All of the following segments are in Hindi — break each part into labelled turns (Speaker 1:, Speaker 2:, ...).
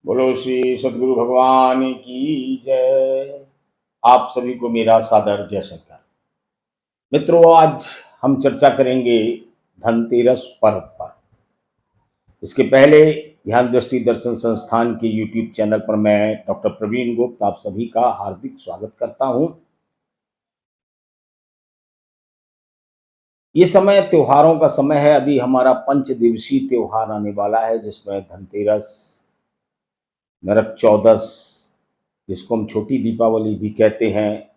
Speaker 1: बोलो श्री सद्गुरु भगवान की जय। आप सभी को मेरा सादर जय शंकर। मित्रों, आज हम चर्चा करेंगे धनतेरस पर्व पर। इसके पहले ध्यान दृष्टि दर्शन संस्थान के यूट्यूब चैनल पर मैं डॉक्टर प्रवीण गुप्त आप सभी का हार्दिक स्वागत करता हूं। ये समय त्योहारों का समय है। अभी हमारा 5 दिवसीय त्योहार आने वाला है, जिसमें धनतेरस, नरक चौदस, जिसको हम छोटी दीपावली भी कहते हैं,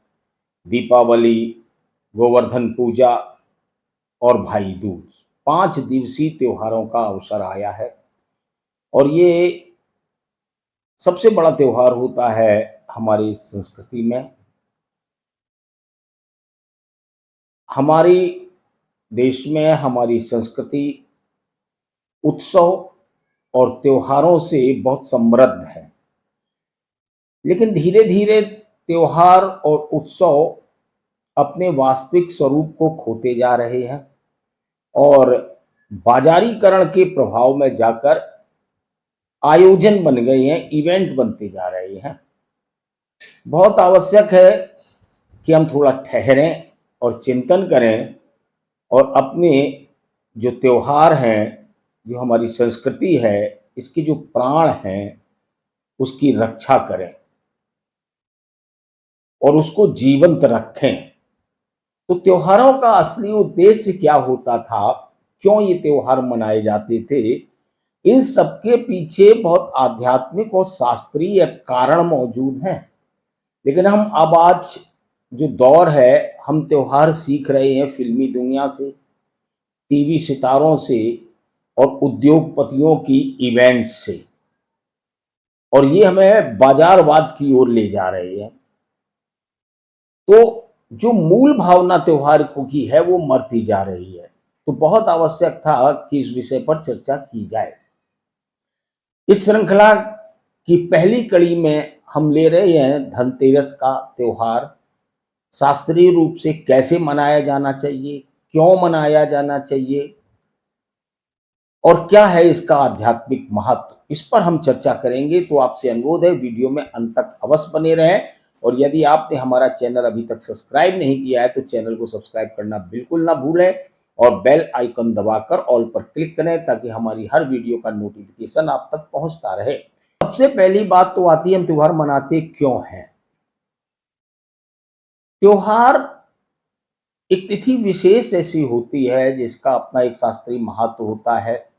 Speaker 1: दीपावली, गोवर्धन पूजा और भाई दूज, 5 दिवसीय त्योहारों का अवसर आया है। और ये सबसे बड़ा त्योहार होता है हमारी संस्कृति में। हमारी देश में हमारी संस्कृति उत्सव और त्योहारों से बहुत समृद्ध है, लेकिन धीरे धीरे त्योहार और उत्सव अपने वास्तविक स्वरूप को खोते जा रहे हैं और बाजारीकरण के प्रभाव में जाकर आयोजन बन गए हैं, इवेंट बनते जा रहे हैं। बहुत आवश्यक है कि हम थोड़ा ठहरें और चिंतन करें और अपने जो त्योहार हैं, जो हमारी संस्कृति है, इसके जो प्राण हैं, उसकी रक्षा करें और उसको जीवंत रखें। तो त्योहारों का असली उद्देश्य क्या होता था, क्यों ये त्योहार मनाए जाते थे, इन सबके पीछे बहुत आध्यात्मिक और शास्त्रीय कारण मौजूद हैं। लेकिन हम अब आज जो दौर है, हम त्योहार सीख रहे हैं फिल्मी दुनिया से, टीवी सितारों से और उद्योगपतियों की इवेंट्स से, और ये हमें बाजारवाद की ओर ले जा रहे हैं। तो जो मूल भावना त्योहार को की है वो मरती जा रही है। तो बहुत आवश्यक था कि इस विषय पर चर्चा की जाए। इस श्रृंखला की पहली कड़ी में हम ले रहे हैं धनतेरस का त्योहार। शास्त्रीय रूप से कैसे मनाया जाना चाहिए, क्यों मनाया जाना चाहिए और क्या है इसका आध्यात्मिक महत्व, इस पर हम चर्चा करेंगे। तो आपसे अनुरोध है, वीडियो में अंत तक अवश्य बने रहें। और यदि आपने हमारा चैनल अभी तक सब्सक्राइब नहीं किया है तो चैनल को सब्सक्राइब करना बिल्कुल ना भूलें और बेल आइकन दबाकर ऑल पर क्लिक करें, ताकि हमारी हर वीडियो का नोटिफिकेशन आप तक पहुंचता रहे। सबसे पहली बात तो आती है, हम त्योहार मनाते क्यों हैं। त्योहार एक तिथि विशेष ऐसी होती है जिसका अपना एक शास्त्रीय महत्व होता है,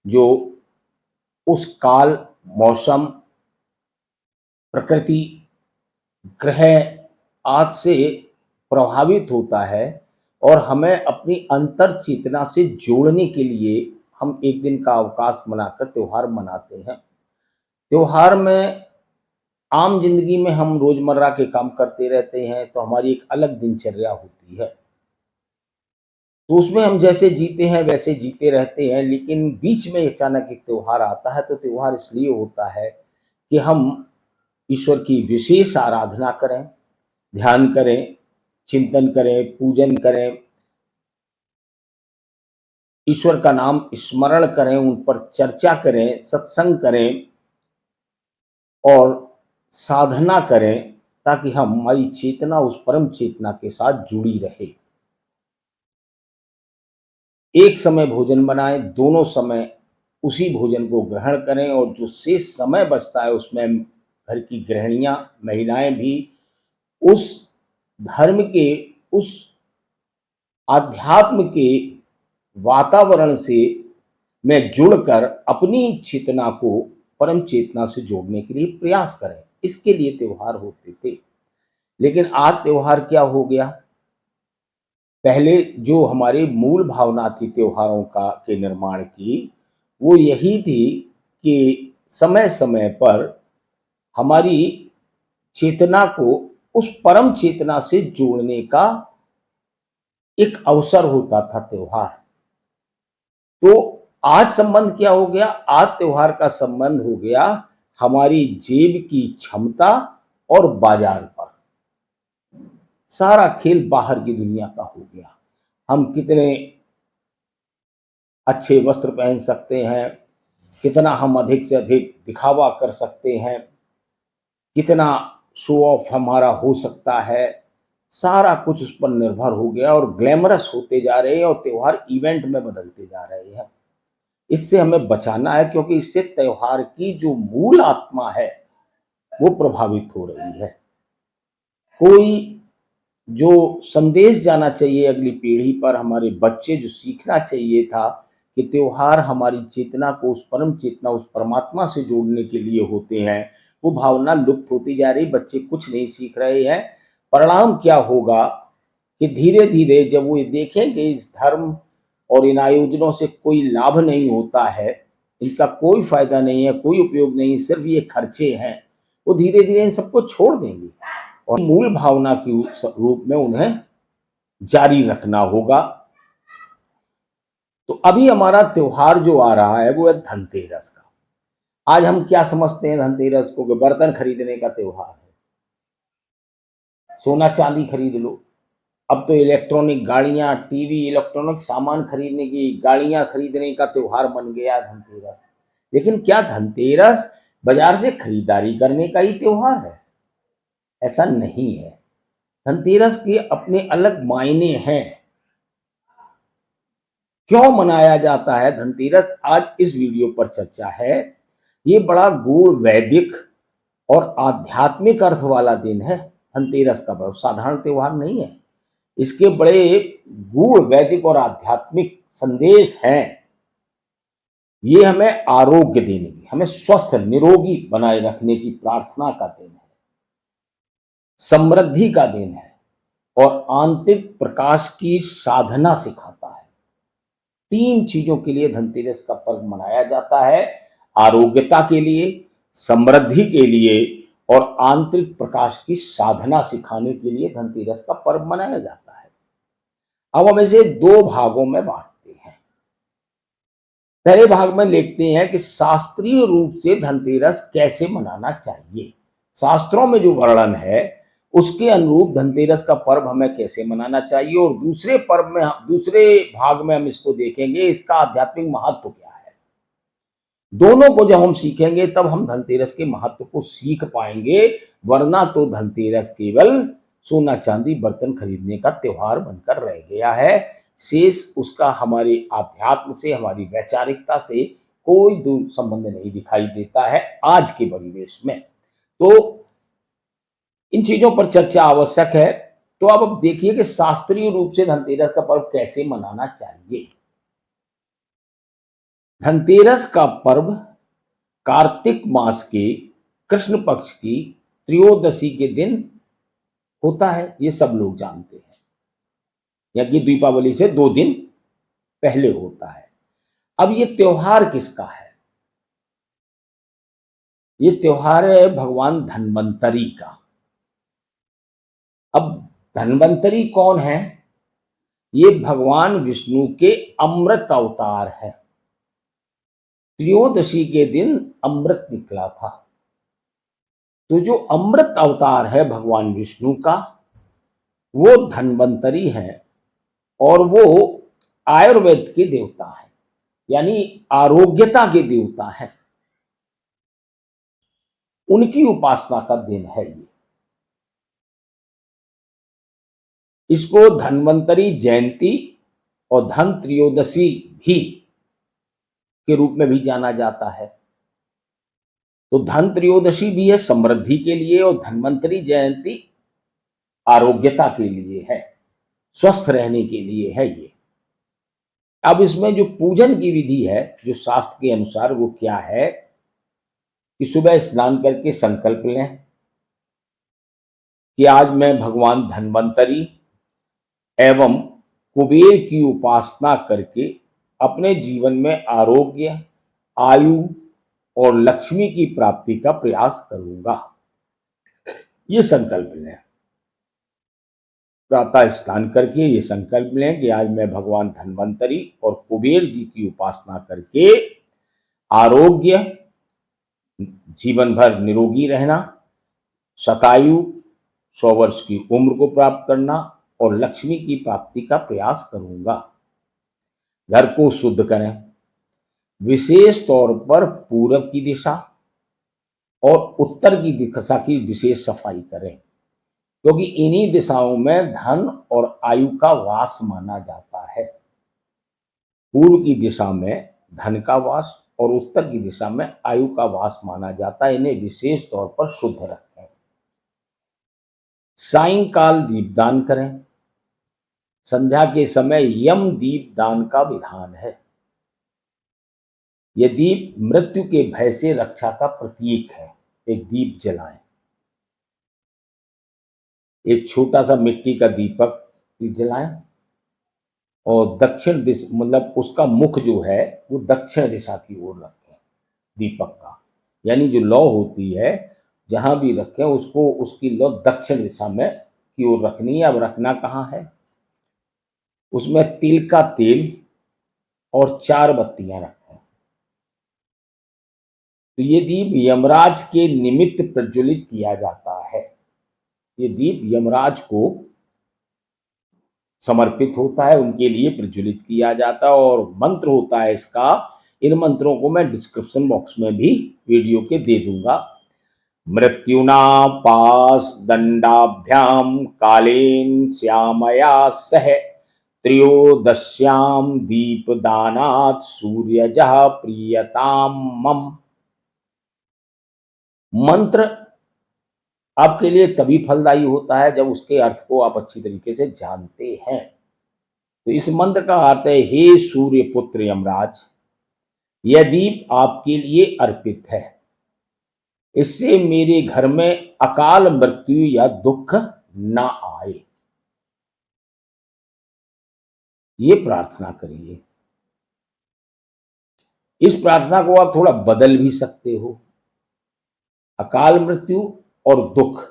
Speaker 1: जो उस काल, मौसम, प्रकृति, ग्रह आदि से प्रभावित होता है और हमें अपनी अंतर चेतना से जोड़ने के लिए हम एक दिन का अवकाश बनाकर त्योहार मनाते हैं। त्योहार में आम जिंदगी में हम रोजमर्रा के काम करते रहते हैं, तो हमारी एक अलग दिनचर्या होती है, तो उसमें हम जैसे जीते हैं वैसे जीते रहते हैं। लेकिन बीच में अचानक एक त्योहार आता है, तो त्योहार इसलिए होता है कि हम ईश्वर की विशेष आराधना करें, ध्यान करें, चिंतन करें, पूजन करें, ईश्वर का नाम स्मरण करें, उन पर चर्चा करें, सत्संग करें और साधना करें, ताकि हमारी चेतना उस परम चेतना के साथ जुड़ी रहे। एक समय भोजन बनाएं, दोनों समय उसी भोजन को ग्रहण करें और जो शेष समय बचता है उसमें घर की गृहिणियां, महिलाएं भी उस धर्म के, उस आध्यात्म के वातावरण से में जुड़कर अपनी चेतना को परम चेतना से जोड़ने के लिए प्रयास करें। इसके लिए त्योहार होते थे। लेकिन आज त्योहार क्या हो गया, पहले जो हमारी मूल भावना थी त्योहारों का के निर्माण की, वो यही थी कि समय समय पर हमारी चेतना को उस परम चेतना से जोड़ने का एक अवसर होता था त्योहार। तो आज संबंध क्या हो गया, आज त्योहार का संबंध हो गया हमारी जेब की क्षमता और बाजार पर। सारा खेल बाहर की दुनिया का हो गया। हम कितने अच्छे वस्त्र पहन सकते हैं, कितना हम अधिक से अधिक दिखावा कर सकते हैं, कितना शो ऑफ हमारा हो सकता है, सारा कुछ उस पर निर्भर हो गया और ग्लैमरस होते जा रहे हैं और त्योहार इवेंट में बदलते जा रहे हैं। इससे हमें बचाना है, क्योंकि इससे त्योहार की जो मूल आत्मा है वो प्रभावित हो रही है। कोई जो संदेश जाना चाहिए अगली पीढ़ी पर, हमारे बच्चे जो सीखना चाहिए था कि त्योहार हमारी चेतना को, उस परम चेतना, उस परमात्मा से जोड़ने के लिए होते हैं, वो भावना लुप्त होती जा रही। बच्चे कुछ नहीं सीख रहे हैं। परिणाम क्या होगा कि धीरे धीरे जब वो ये देखेंगे इस धर्म और इन आयोजनों से कोई लाभ नहीं होता है, इनका कोई फायदा नहीं है, कोई उपयोग नहीं, सिर्फ ये खर्चे हैं, वो धीरे धीरे इन सबको छोड़ देंगे और मूल भावना के रूप में उन्हें जारी रखना होगा। तो अभी हमारा त्योहार जो आ रहा है वो है धनतेरस का। आज हम क्या समझते हैं धनतेरस को? कि बर्तन खरीदने का त्योहार है, सोना चांदी खरीद लो। अब तो इलेक्ट्रॉनिक गाड़ियां, टीवी, इलेक्ट्रॉनिक सामान खरीदने की, गाड़ियां खरीदने का त्योहार बन गया धनतेरस। लेकिन क्या धनतेरस बाजार से खरीदारी करने का ही त्योहार है? ऐसा नहीं है। धनतेरस के अपने अलग मायने हैं। क्यों मनाया जाता है धनतेरस, आज इस वीडियो पर चर्चा है। ये बड़ा गूढ़ वैदिक और आध्यात्मिक अर्थ वाला दिन है। धनतेरस का पर्व साधारण त्योहार नहीं है। इसके बड़े गूढ़ वैदिक और आध्यात्मिक संदेश हैं। ये हमें आरोग्य देने की, हमें स्वस्थ निरोगी बनाए रखने की प्रार्थना का दिन है, समृद्धि का दिन है और आंतरिक प्रकाश की साधना सिखाता है। 3 चीजों के लिए धनतेरस का पर्व मनाया जाता है: आरोग्यता के लिए, समृद्धि के लिए और आंतरिक प्रकाश की साधना सिखाने के लिए धनतेरस का पर्व मनाया जाता है। अब हम इसे 2 भागों में बांटते हैं। पहले भाग में देखते हैं कि शास्त्रीय रूप से धनतेरस कैसे मनाना चाहिए। शास्त्रों में जो वर्णन है उसके अनुरूप धनतेरस का पर्व हमें कैसे मनाना चाहिए, और दूसरे भाग में हम इसको देखेंगे इसका आध्यात्मिक महत्व क्या है। दोनों को जब हम सीखेंगे तब हम धनतेरस के महत्व को सीख पाएंगे, वरना तो धनतेरस केवल सोना चांदी बर्तन खरीदने का त्योहार बनकर रह गया है। शेष उसका हमारे आध्यात्म से, हमारी वैचारिकता से कोई दूर संबंध नहीं दिखाई देता है आज के परिवेश में। तो इन चीजों पर चर्चा आवश्यक है। तो अब देखिए कि शास्त्रीय रूप से धनतेरस का पर्व कैसे मनाना चाहिए। धनतेरस का पर्व कार्तिक मास के कृष्ण पक्ष की त्रयोदशी के दिन होता है, ये सब लोग जानते हैं। या कि दीपावली से 2 दिन पहले होता है। अब ये त्योहार किसका है? ये त्योहार है भगवान धन्वंतरी का। अब धन्वंतरी कौन है? ये भगवान विष्णु के अमृत अवतार है। त्रयोदशी के दिन अमृत निकला था। तो जो अमृत अवतार है भगवान विष्णु का, वो धन्वंतरी है और वो आयुर्वेद के देवता है, यानी आरोग्यता के देवता है। उनकी उपासना का दिन है ये। इसको धन्वंतरी जयंती और धन त्रयोदशी भी के रूप में भी जाना जाता है। तो धन त्रयोदशी भी है समृद्धि के लिए और धन्वंतरी जयंती आरोग्यता के लिए है, स्वस्थ रहने के लिए है ये। अब इसमें जो पूजन की विधि है जो शास्त्र के अनुसार, वो क्या है कि सुबह स्नान करके संकल्प लें कि आज मैं भगवान धन्वंतरी एवं कुबेर की उपासना करके अपने जीवन में आरोग्य, आयु और लक्ष्मी की प्राप्ति का प्रयास करूंगा। ये संकल्प लें। प्रातः स्नान करके ये संकल्प लें कि आज मैं भगवान धन्वंतरी और कुबेर जी की उपासना करके आरोग्य, जीवन भर निरोगी रहना, शतायु 100 वर्ष की उम्र को प्राप्त करना और लक्ष्मी की प्राप्ति का प्रयास करूंगा। घर को शुद्ध करें, विशेष तौर पर पूरब की दिशा और उत्तर की दिशा की विशेष सफाई करें, क्योंकि इन्हीं दिशाओं में धन और आयु का वास माना जाता है। पूर्व की दिशा में धन का वास और उत्तर की दिशा में आयु का वास माना जाता है। इन्हें विशेष तौर पर शुद्ध रखें। सायंकाल दीपदान करें। संध्या के समय यम दीप दान का विधान है। यह दीप मृत्यु के भय से रक्षा का प्रतीक है। एक दीप जलाएं। एक छोटा सा मिट्टी का दीपक जलाएं और दक्षिण दिशा मतलब उसका मुख जो है वो दक्षिण दिशा की ओर रखें दीपक का, यानी जो लौ होती है जहां भी रखें उसको उसकी लौ दक्षिण दिशा में की ओर रखनी है। अब रखना कहाँ है? उसमें तिल का तेल और 4 बत्तियां रखें। तो ये दीप यमराज के निमित्त प्रज्वलित किया जाता है। ये दीप यमराज को समर्पित होता है, उनके लिए प्रज्वलित किया जाता है। और मंत्र होता है इसका, इन मंत्रों को मैं डिस्क्रिप्शन बॉक्स में भी वीडियो के दे दूंगा। मृत्युना पास दंडाभ्याम कालेन श्यामया सह त्रयोदश्याम दीपदानात् सूर्यजः प्रियताम मम। मंत्र आपके लिए तभी फलदायी होता है जब उसके अर्थ को आप अच्छी तरीके से जानते हैं। तो इस मंत्र का अर्थ है, हे सूर्य पुत्र यमराज, यह दीप आपके लिए अर्पित है। इससे मेरे घर में अकाल मृत्यु या दुख ना आए। ये प्रार्थना करिए। इस प्रार्थना को आप थोड़ा बदल भी सकते हो। अकाल मृत्यु और दुख,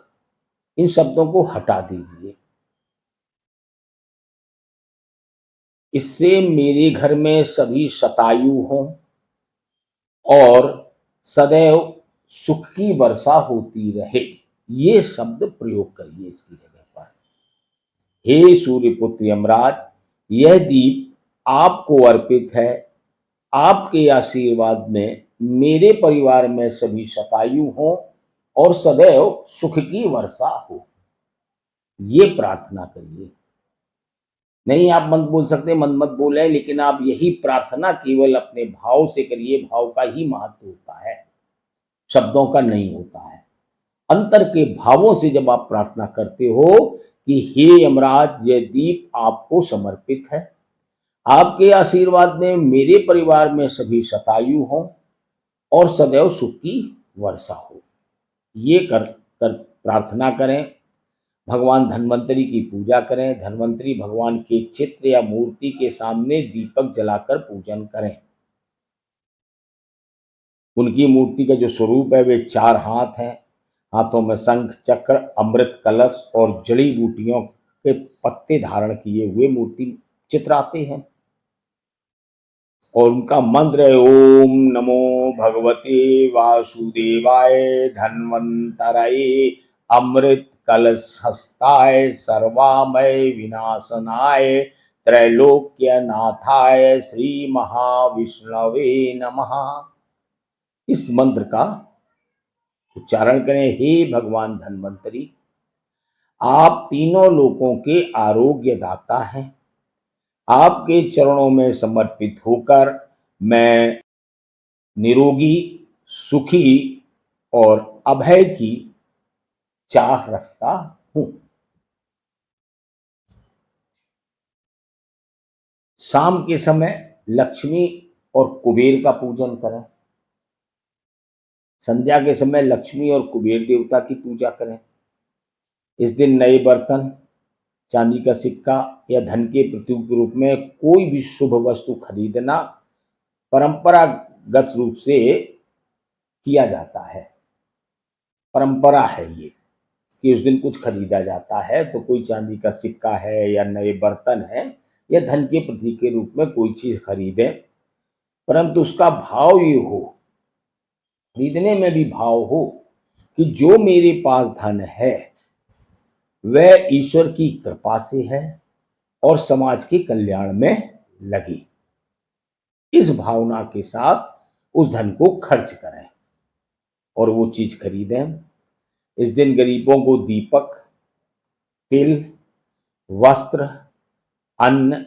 Speaker 1: इन शब्दों को हटा दीजिए। इससे मेरे घर में सभी शतायु हों और सदैव सुख की वर्षा होती रहे। ये शब्द प्रयोग करिए इसकी जगह पर। हे सूर्यपुत्र यमराज, यह दीप आपको अर्पित है। आपके आशीर्वाद में मेरे परिवार में सभी शतायु हों और सदैव सुख की वर्षा हो। ये प्रार्थना करिए। नहीं आप मंत्र बोल सकते, मंत्र मत बोले, लेकिन आप यही प्रार्थना केवल अपने भाव से करिए। भाव का ही महत्व होता है, शब्दों का नहीं होता है। अंतर के भावों से जब आप प्रार्थना करते हो कि हे यमराज, यह दीप आपको समर्पित है। आपके आशीर्वाद में मेरे परिवार में सभी शतायु हों और सदैव सुख की वर्षा हो, ये कर प्रार्थना करें। भगवान धन्वंतरी की पूजा करें। धन्वंतरी भगवान के चित्र या मूर्ति के सामने दीपक जलाकर पूजन करें। उनकी मूर्ति का जो स्वरूप है वे 4 हाथ हैं। हाथों में शंख चक्र अमृत कलश और जड़ी बूटियों के पत्ते धारण किए हुए मूर्ति चित्राते हैं। और उनका मंत्र है, ओम नमो भगवते वासुदेवाय धन्वंतराय अमृत कलश हस्ताय सर्वामय विनाशनाय त्रैलोक्य नाथाय श्री महाविष्णवे नमः। इस मंत्र का उच्चारण करें। हे भगवान धन्वंतरी, आप तीनों लोकों के आरोग्य दाता हैं। आपके चरणों में समर्पित होकर मैं निरोगी, सुखी और अभय की चाह रखता हूं। शाम के समय लक्ष्मी और कुबेर का पूजन करें। संध्या के समय लक्ष्मी और कुबेर देवता की पूजा करें। इस दिन नए बर्तन, चांदी का सिक्का या धन के प्रतीक के रूप में कोई भी शुभ वस्तु खरीदना परंपरागत रूप से किया जाता है। परंपरा है ये कि उस दिन कुछ खरीदा जाता है। तो कोई चांदी का सिक्का है या नए बर्तन है या धन के प्रतीक के रूप में कोई चीज खरीदें, परंतु उसका भाव ये हो, खरीदने में भी भाव हो कि जो मेरे पास धन है वह ईश्वर की कृपा से है और समाज के कल्याण में लगी। इस भावना के साथ उस धन को खर्च करें और वो चीज खरीदें। इस दिन गरीबों को दीपक, तिल, वस्त्र, अन्न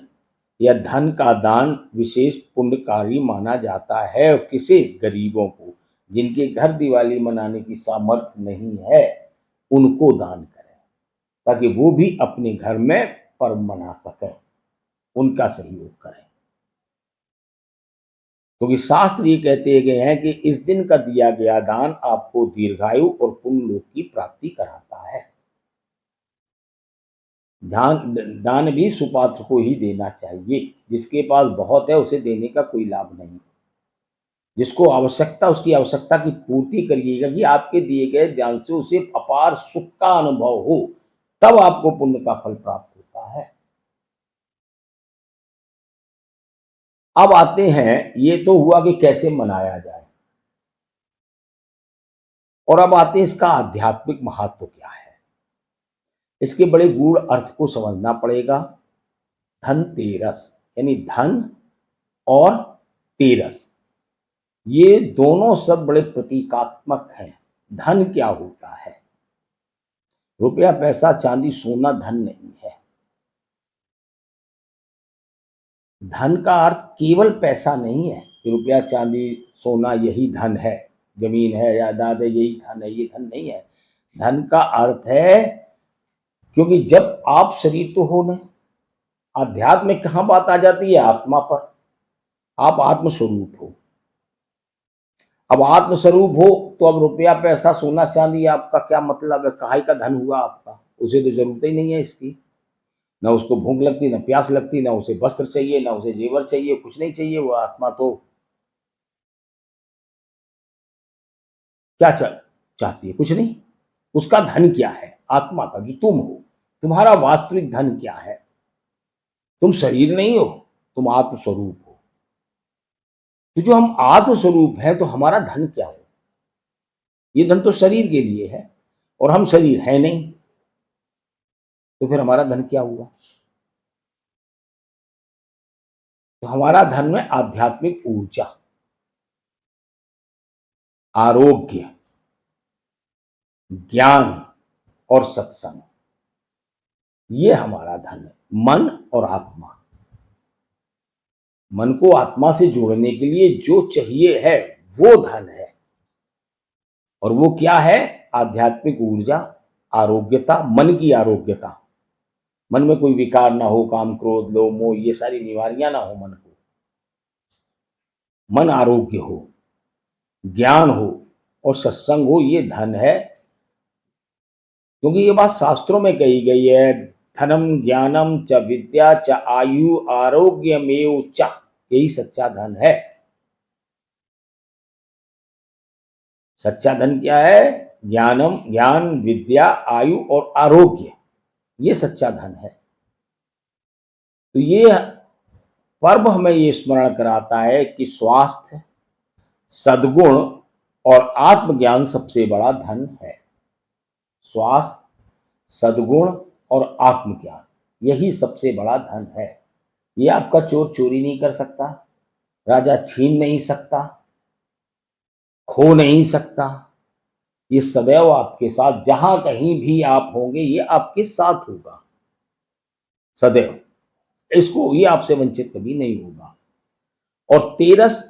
Speaker 1: या धन का दान विशेष पुण्यकारी माना जाता है। और किसी गरीबों को जिनके घर दिवाली मनाने की सामर्थ्य नहीं है उनको दान करें, ताकि वो भी अपने घर में पर्व मना सकें, उनका सहयोग करें। क्योंकि शास्त्र ये कहते गए हैं कि इस दिन का दिया गया दान आपको दीर्घायु और पुण्य लोक की प्राप्ति कराता है। दान भी सुपात्र को ही देना चाहिए। जिसके पास बहुत है उसे देने का कोई लाभ नहीं। जिसको आवश्यकता, उसकी आवश्यकता की पूर्ति करिएगा कि आपके दिए गए दान से उसे अपार सुख का अनुभव हो, तब आपको पुण्य का फल प्राप्त होता है। अब आते हैं, ये तो हुआ कि कैसे मनाया जाए, और अब आते हैं इसका आध्यात्मिक महत्व क्या है। इसके बड़े गूढ़ अर्थ को समझना पड़ेगा। धनतेरस यानी धन और तेरस, ये दोनों शब्द बड़े प्रतीकात्मक हैं। धन क्या होता है? रुपया, पैसा, चांदी, सोना धन नहीं है। धन का अर्थ केवल पैसा नहीं है कि रुपया, चांदी, सोना यही धन है, जमीन है, जायदाद है, यही धन है, ये धन नहीं है। धन का अर्थ है, क्योंकि जब आप शरीर तो हो नहीं, अध्यात्म में कहाँ बात आ जाती है? आत्मा पर। आप आत्मस्वरूप हो। अब आत्मस्वरूप हो तो अब रुपया, पैसा, सोना, चांदी आपका क्या मतलब है? काहे का धन हुआ आपका? उसे तो जरूरत ही नहीं है इसकी। ना उसको भूख लगती, ना प्यास लगती, ना उसे वस्त्र चाहिए, ना उसे जेवर चाहिए, कुछ नहीं चाहिए। वो आत्मा तो क्या चाहती है? कुछ नहीं। उसका धन क्या है? आत्मा का, जो तुम हो, तुम्हारा वास्तविक धन क्या है? तुम शरीर नहीं हो, तुम आत्मस्वरूप हो। तो जो हम आत्मस्वरूप हैं, तो हमारा धन क्या हो? ये धन तो शरीर के लिए है, और हम शरीर है नहीं, तो फिर हमारा धन क्या हुआ? तो हमारा धन में आध्यात्मिक ऊर्जा, आरोग्य, ज्ञान और सत्संग, ये हमारा धन है। मन और आत्मा। मन को आत्मा से जोड़ने के लिए जो चाहिए है वो धन है। और वो क्या है? आध्यात्मिक ऊर्जा, आरोग्यता, मन की आरोग्यता। मन में कोई विकार ना हो, काम, क्रोध, लोभ, मोह, ये सारी बीमारियां ना हो मन को। मन आरोग्य हो, ज्ञान हो और सत्संग हो, ये धन है। क्योंकि ये बात शास्त्रों में कही गई है, धनम ज्ञानम च विद्या च आयु आरोग्यमेव च, यही सच्चा धन है। सच्चा धन क्या है? ज्ञानम, ज्ञान, विद्या, आयु और आरोग्य, ये सच्चा धन है। तो ये पर्व हमें ये स्मरण कराता है कि स्वास्थ्य, सद्गुण और आत्मज्ञान सबसे बड़ा धन है। स्वास्थ्य, सद्गुण और आत्मज्ञान, यही सबसे बड़ा धन है। ये आपका चोर चोरी नहीं कर सकता, राजा छीन नहीं सकता, खो नहीं सकता। ये सदैव आपके साथ, जहां कहीं भी आप होंगे, ये आपके साथ होगा सदैव। इसको, ये आपसे वंचित कभी नहीं होगा। और तेरस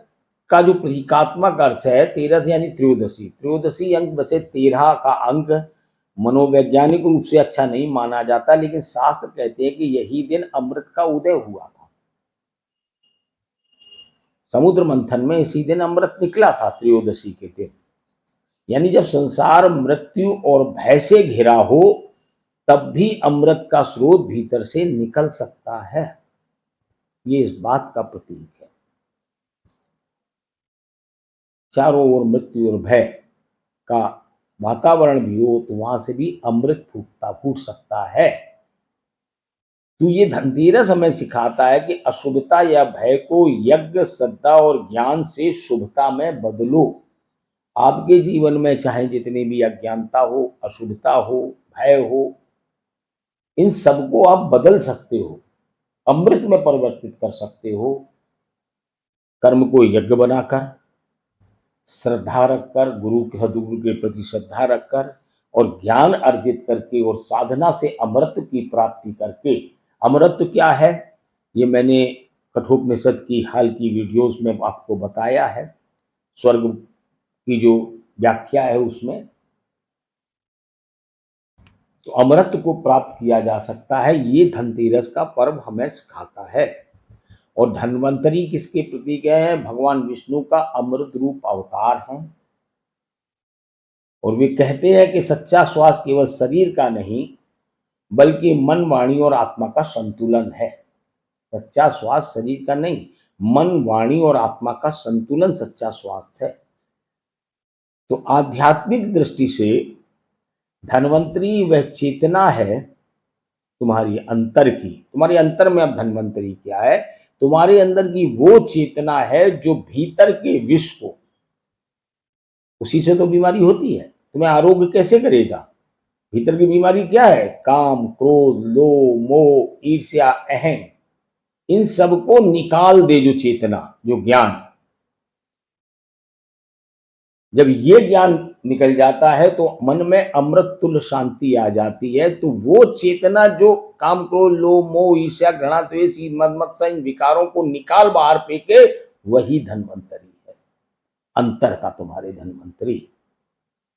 Speaker 1: का जो प्रतीकात्मक अर्थ है, तेरस यानी त्रयोदशी। त्रयोदशी अंक वैसे 13 का अंक मनोवैज्ञानिक रूप से अच्छा नहीं माना जाता, लेकिन शास्त्र कहते हैं कि यही दिन अमृत का उदय हुआ था। समुद्र मंथन में इसी दिन अमृत निकला था, त्रयोदशी के दिन। यानी जब संसार मृत्यु और भय से घिरा हो, तब भी अमृत का स्रोत भीतर से निकल सकता है। ये इस बात का प्रतीक है। चारों ओर मृत्यु और भय का वातावरण भी हो तो वहां से भी अमृत फूट सकता है। तो ये धनतेरस हमें सिखाता है कि अशुभता या भय को यज्ञ, श्रद्धा और ज्ञान से शुभता में बदलो। आपके जीवन में चाहे जितनी भी अज्ञानता हो, अशुभता हो, भय हो, इन सबको आप बदल सकते हो, अमृत में परिवर्तित कर सकते हो। कर्म को यज्ञ बनाकर, श्रद्धा रखकर, गुरु के सदगुरु के प्रति श्रद्धा रखकर और ज्ञान अर्जित करके और साधना से अमृत की प्राप्ति करके। अमृत क्या है ये मैंने कठोपनिषद की हाल की वीडियोस में आपको बताया है, स्वर्ग की जो व्याख्या है उसमें। तो अमृत को प्राप्त किया जा सकता है, ये धनतेरस का पर्व हमें सिखाता है। और धन्वंतरी किसके प्रतीक है? भगवान विष्णु का अमृत रूप अवतार है। और वे कहते हैं कि सच्चा श्वास केवल शरीर का नहीं बल्कि मन, वाणी और आत्मा का संतुलन है। सच्चा श्वास शरीर का नहीं, मन, वाणी और आत्मा का संतुलन सच्चा स्वास्थ्य है। तो आध्यात्मिक दृष्टि से धन्वंतरी वह चेतना है तुम्हारी अंतर की। तुम्हारे अंतर में अब धन्वंतरी क्या है? तुम्हारे अंदर की वो चेतना है जो भीतर के विष को, उसी से तो बीमारी होती है। तुम्हें आरोग्य कैसे करेगा? भीतर की बीमारी क्या है? काम, क्रोध, लोभ, मोह, ईर्ष्या, अहम, इन सब को निकाल दे जो चेतना, जो ज्ञान। जब ये ज्ञान निकल जाता है तो मन में अमृत तुल्य शांति आ जाती है। तो वो चेतना जो काम, क्रोध, लोभ, मोह, ईर्ष्या, घृणा, द्वेष, मद मत्सर, इन विकारों को निकाल बाहर फेंके, वही धन्वंतरी है। अंतर का तुम्हारे धन्वंतरी।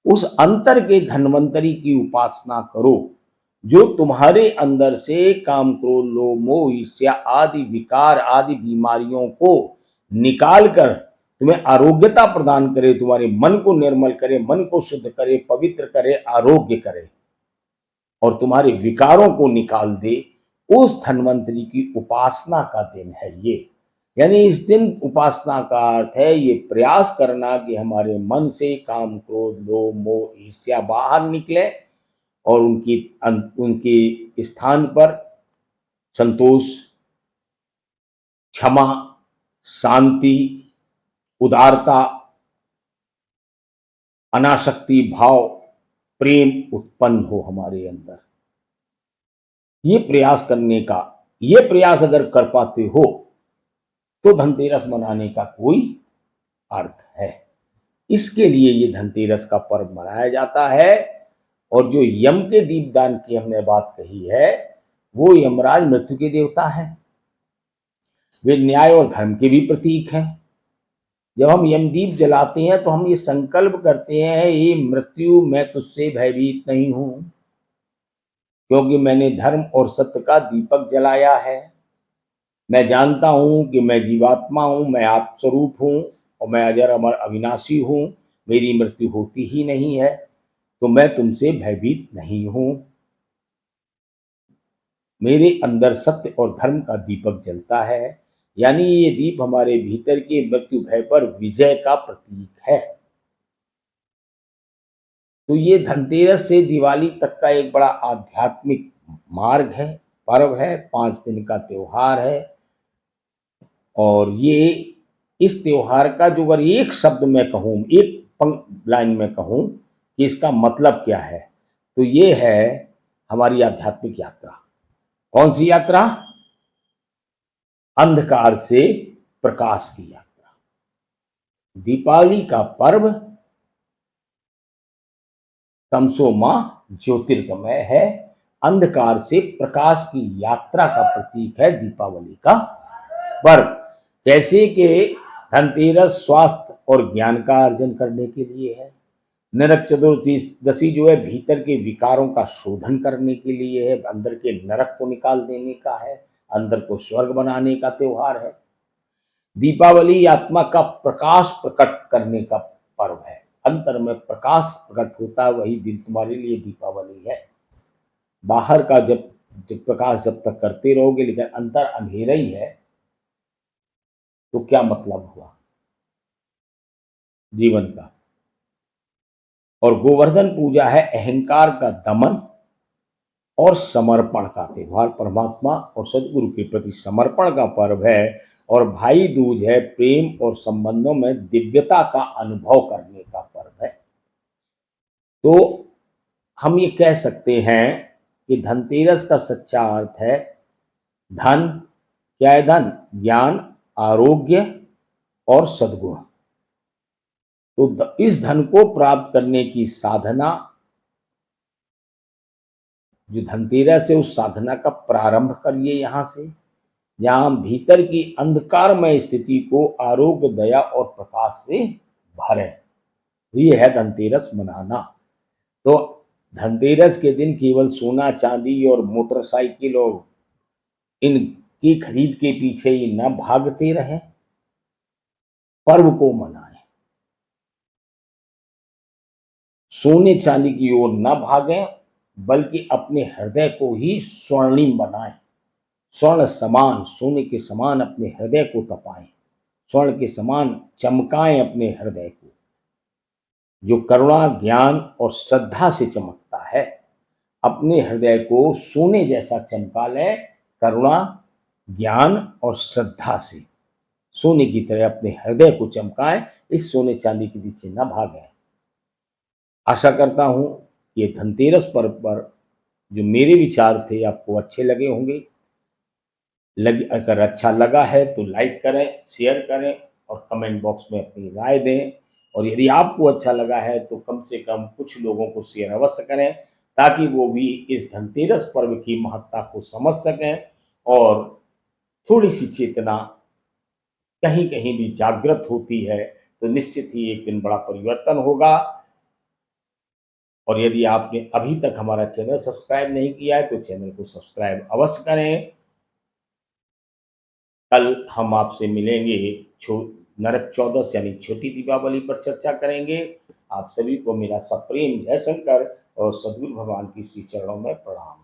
Speaker 1: उस अंतर के धन्वंतरी की उपासना करो जो तुम्हारे अंदर से काम, क्रोध, लोभ, मोह, ईर्ष्या आदि विकार आदि बीमारियों को निकाल कर तुम्हें आरोग्यता प्रदान करे, तुम्हारे मन को निर्मल करे, मन को शुद्ध करे, पवित्र करे, आरोग्य करे और तुम्हारे विकारों को निकाल दे। उस धन्वंतरी की उपासना का दिन है ये। यानी इस दिन उपासना का अर्थ है ये प्रयास करना कि हमारे मन से काम, क्रोध, लोभ, मोह, ईर्ष्या बाहर निकले और उनके स्थान पर संतोष, क्षमा, शांति, उदारता, अनासक्ति भाव, प्रेम उत्पन्न हो हमारे अंदर। ये प्रयास करने का, ये प्रयास अगर कर पाते हो तो धनतेरस मनाने का कोई अर्थ है। इसके लिए ये धनतेरस का पर्व मनाया जाता है। और जो यम के दीपदान की हमने बात कही है, वो यमराज मृत्यु के देवता हैं। वे न्याय और धर्म के भी प्रतीक हैं। जब हम यमदीप जलाते हैं तो हम ये संकल्प करते हैं, ये मृत्यु मैं तुझसे भयभीत नहीं हूं, क्योंकि मैंने धर्म और सत्य का दीपक जलाया है। मैं जानता हूं कि मैं जीवात्मा हूं, मैं आत्मस्वरूप हूं और मैं अजर अमर अविनाशी हूं, मेरी मृत्यु होती ही नहीं है, तो मैं तुमसे भयभीत नहीं हूं। मेरे अंदर सत्य और धर्म का दीपक जलता है। यानी ये दीप हमारे भीतर के मृत्यु भय पर विजय का प्रतीक है। तो ये धनतेरस से दिवाली तक का एक बड़ा आध्यात्मिक मार्ग है, पर्व है, 5 दिन का त्योहार है। और ये इस त्योहार का जो अगर एक शब्द में कहूँ, एक लाइन में कहूँ कि इसका मतलब क्या है, तो ये है हमारी आध्यात्मिक यात्रा। कौन सी यात्रा? अंधकार से प्रकाश की यात्रा। दीपावली का पर्व तमसो मां ज्योतिर्गमय है। अंधकार से प्रकाश की यात्रा का प्रतीक है दीपावली का पर्व। जैसे कि धनतेरस स्वास्थ्य और ज्ञान का अर्जन करने के लिए है, नरक चतुर्दशी जो है भीतर के विकारों का शोधन करने के लिए है, अंदर के नरक को निकाल देने का है, अंदर को स्वर्ग बनाने का त्योहार है। दीपावली आत्मा का प्रकाश प्रकट करने का पर्व है। अंतर में प्रकाश प्रकट होता है, वही दिन तुम्हारे लिए दीपावली है। बाहर का जब प्रकाश जब तक करते रहोगे लेकिन अंदर अंधेरा ही है, तो क्या मतलब हुआ जीवन का। और गोवर्धन पूजा है अहंकार का दमन और समर्पण का त्योहार। परमात्मा और सदगुरु के प्रति समर्पण का पर्व है। और भाई दूज है प्रेम और संबंधों में दिव्यता का अनुभव करने का पर्व है। तो हम ये कह सकते हैं कि धनतेरस का सच्चा अर्थ है धन। क्या है धन? ज्ञान, आरोग्य और सद्गुण। तो इस धन को प्राप्त करने की साधना, जो धनतेरस है, उस साधना का प्रारंभ करिए यहाँ से, जहाँ भीतर की अंधकारमय स्थिति को आरोग्य, दया और प्रकाश से भरें। ये है धनतेरस मनाना। तो धनतेरस के दिन केवल सोना चांदी और मोटरसाइकिल और इनकी खरीद के पीछे ही न भागते रहें, पर्व को मनाएं। सोने चांदी की ओर न भागें, बल्कि अपने हृदय को ही स्वर्णिम बनाएं। स्वर्ण समान, सोने के समान अपने हृदय को तपाएं, स्वर्ण के समान चमकाएं अपने हृदय को, जो करुणा, ज्ञान और श्रद्धा से चमकता है। अपने हृदय को सोने जैसा चमका लें, करुणा, ज्ञान और श्रद्धा से सोने की तरह अपने हृदय को चमकाएं। इस सोने चांदी के पीछे न भागें। आशा करता हूं कि ये धनतेरस पर्व पर जो मेरे विचार थे आपको अच्छे लगे होंगे। अगर अच्छा लगा है तो लाइक करें, शेयर करें और कमेंट बॉक्स में अपनी राय दें। और यदि आपको अच्छा लगा है तो कम से कम कुछ लोगों को शेयर अवश्य करें, ताकि वो भी इस धनतेरस पर्व की महत्ता को समझ सकें और थोड़ी सी चेतना कहीं कहीं भी जागृत होती है तो निश्चित ही एक दिन बड़ा परिवर्तन होगा। और यदि आपने अभी तक हमारा चैनल सब्सक्राइब नहीं किया है तो चैनल को सब्सक्राइब अवश्य करें। कल हम आपसे मिलेंगे, नरक चौदस यानी छोटी दीपावली पर चर्चा करेंगे। आप सभी को मेरा सप्रेम जय शंकर और सद्गुरु भगवान की श्री चरणों में प्रणाम।